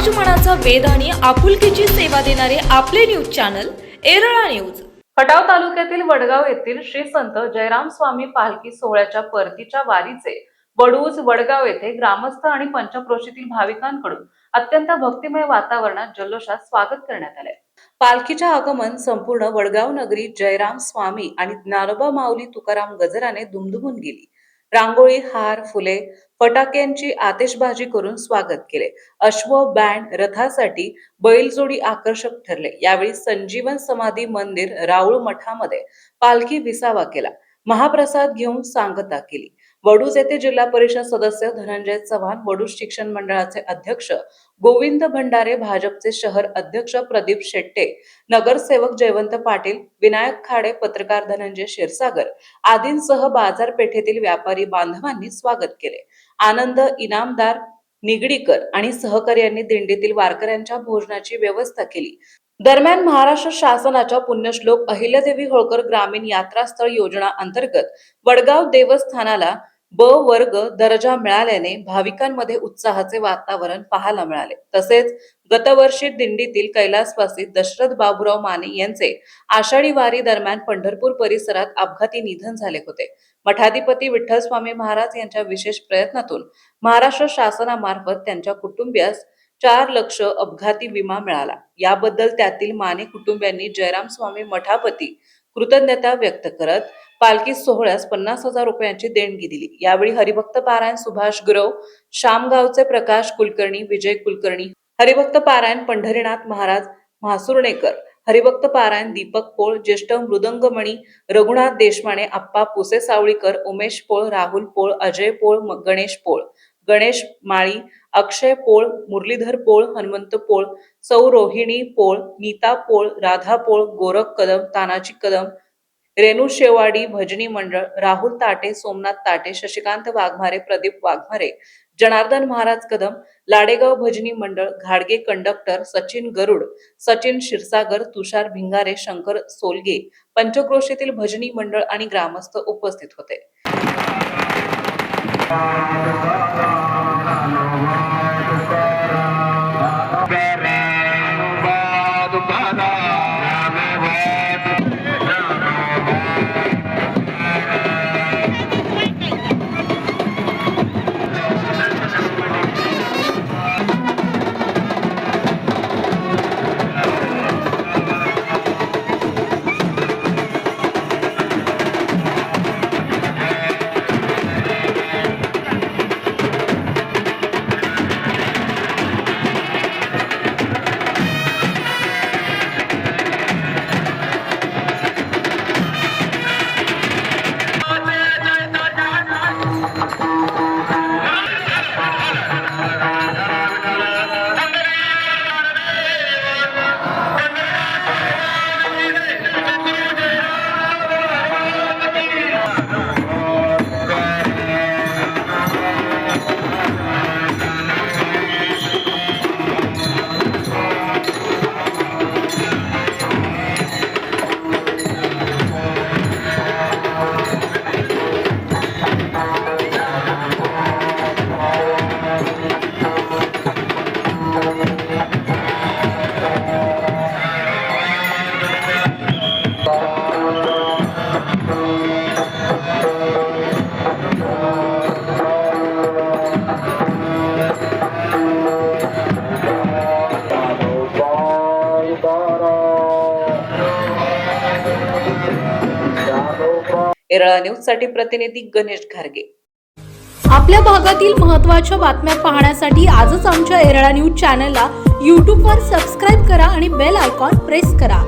समाज मनाचा वेध आणि आपुलकीची सेवा देणारे आपले news channel Erala news. Khatav तालुक्यातील वडगाव येथील श्री संत जयराम स्वामी पालखी सोहळ्याच्या परतीच्या वारीचे वडूज वडगाव येथे ग्रामस्थ आणि पंचक्रोशीतील भाविकांकडून अत्यंत भक्तिमय वातावरणात जल्लोषात स्वागत करण्यात आले। पालखीचे आगमन संपूर्ण वडगाव नगरी जयराम स्वामी आणि ज्ञानोबा माऊली तुकाराम गजराने दुमदुमून गेली। रांगोळी, हार, फुले, फटाक्यांची आतिषबाजी करून स्वागत केले। अश्व, बँड, रथासाठी बैलजोडी आकर्षक ठरले। यावेळी संजीवन समाधी मंदिर राऊळ मठामध्ये पालखी विसावा केला। महाप्रसाद घेऊन सांगता केली। वडूज येथे जिल्हा परिषद सदस्य धनंजय चव्हाण, वडूज शिक्षण मंडळाचे अध्यक्ष गोविंद भंडारे, भाजपचे शहर अध्यक्ष प्रदीप शेट्टे, नगरसेवक जयवंत पाटील, विनायक खाडे, पत्रकार धनंजय क्षीरसागर आदींसह बाजारपेठेतील व्यापारी बांधवांनी स्वागत केले। आनंद इनामदार, निगडीकर आणि सहकार्यांनी दिंडीतील वारकऱ्यांच्या भोजनाची व्यवस्था केली। दरम्यान महाराष्ट्र शासनाच्या पुण्यश्लोक अहिल्यादेवी होळकर ग्रामीण यात्रास्थळ योजना अंतर्गत वडगाव देवस्थानाला ब वर्ग दर्जा मिळाल्याने भाविकांमध्ये उत्साहाचे वातावरण पाहायला मिळाले। तसेच गतवर्षी दिंडीतील कैलासवासी दशरथ बाबूराव माने यांचे आषाढी वारी दरम्यान पंढरपूर परिसरात अपघाती निधन झाले होते। मठाधिपती विठ्ठल स्वामी महाराज यांच्या विशेष प्रयत्नातून महाराष्ट्र शासनामार्फत त्यांच्या कुटुंबियास 4 लाख अपघाती विमा मिळाला। याबद्दल त्यातील माने कुटुंबियांनी जयराम स्वामी मठापती कृतज्ञता व्यक्त करत पालखी सोहळ्यास 50,000 रुपयांची देणगी दिली। यावेळी हरिभक्त पारायण सुभाष गुरव, शामगावचे प्रकाश कुलकर्णी, विजय कुलकर्णी, हरिभक्त पारायण पंढरीनाथ महाराज म्हासुर्णेकर, हरिभक्त पारायण दीपक पोळ, ज्येष्ठ मृदंगमणी रघुनाथ देशमाने, आप्पा पुसे सावळीकर, उमेश पोळ, राहुल पोळ, अजय पोळ, गणेश पोळ, गणेश माळी, अक्षय पोळ, मुरलीधर पोळ, हनुमंत पोळ, सौ रोहिणी पोळ, नीता पोळ, राधा पोळ, गोरख कदम, तानाजी कदम, रेणू शेवाडी भजनी मंडळ, राहुल ताटे, सोमनाथ ताटे, शशिकांत वाघमारे, प्रदीप वाघमारे, जनार्दन महाराज कदम, लाडेगाव भजनी मंडळ, घाडगे कंडक्टर, सचिन गरुड, सचिन क्षीरसागर, तुषार भिंगारे, शंकर सोलगे, पंचक्रोशीतील भजनी मंडळ आणि ग्रामस्थ उपस्थित होते। एरळा न्यूज साठी प्रतिनिधी गणेश घारगे। आपल्या भागातील महत्त्वाच्या बातम्या पाहण्यासाठी आजच आमच्या एरळा न्यूज चॅनलला YouTube वर सबस्क्राइब करा आणि बेल आयकॉन प्रेस करा।